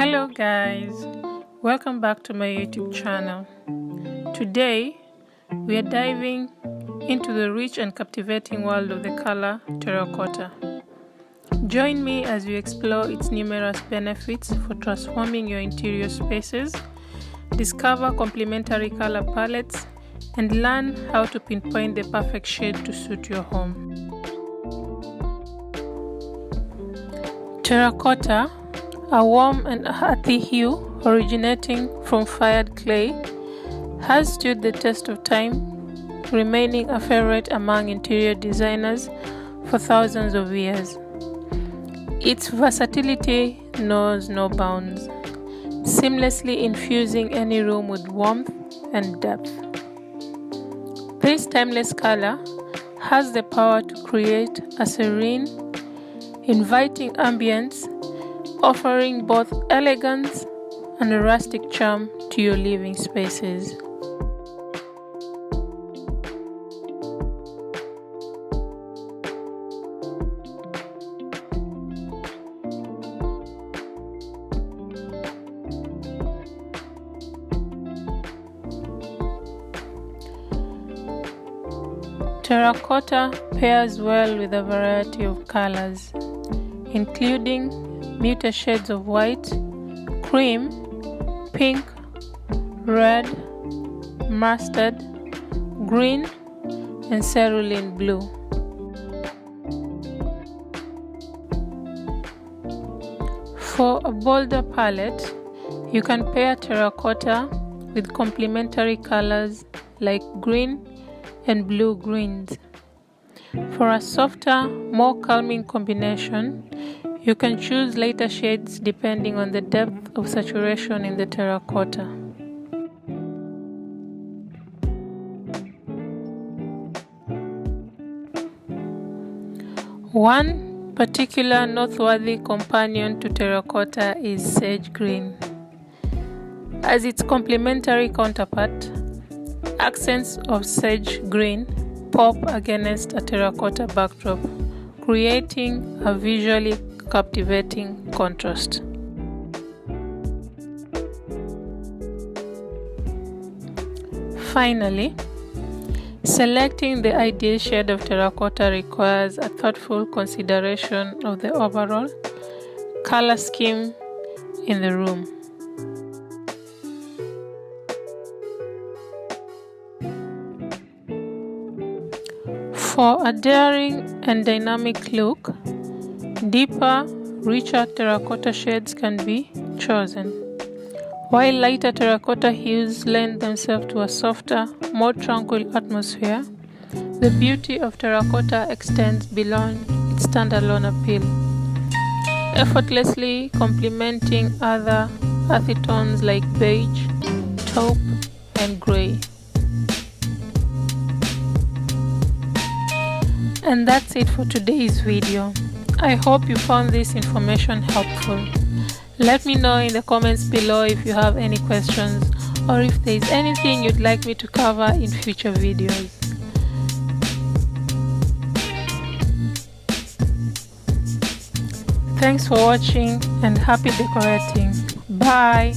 Hello guys, welcome back to my YouTube channel. Today we are diving into the rich and captivating world of the color terracotta. Join me as we explore its numerous benefits for transforming your interior spaces, discover complementary color palettes, and learn how to pinpoint the perfect shade to suit your home. Terracotta, a warm and earthy hue originating from fired clay, has stood the test of time, remaining a favorite among interior designers for thousands of years. Its versatility knows no bounds, seamlessly infusing any room with warmth and depth. This timeless color has the power to create a serene, inviting ambience, offering both elegance and a rustic charm to your living spaces. Terracotta pairs well with a variety of colors, including muted shades of white, cream, pink, red, mustard, green, and cerulean blue. For a bolder palette, you can pair terracotta with complementary colors like green and blue greens. For a softer, more calming combination, you can choose lighter shades depending on the depth of saturation in the terracotta. One particular noteworthy companion to terracotta is sage green. As its complementary counterpart, accents of sage green pop against a terracotta backdrop, creating a visually captivating contrast. Finally, selecting the ideal shade of terracotta requires a thoughtful consideration of the overall color scheme in the room. For a daring and dynamic look, deeper, richer terracotta shades can be chosen, while lighter terracotta hues lend themselves to a softer, more tranquil atmosphere. The beauty of terracotta extends beyond its standalone appeal, effortlessly complementing other earthy tones like beige, taupe, and gray. And that's it for today's video. I hope you found this information helpful. Let me know in the comments below if you have any questions or if there is anything you'd like me to cover in future videos. Thanks for watching and happy decorating. Bye!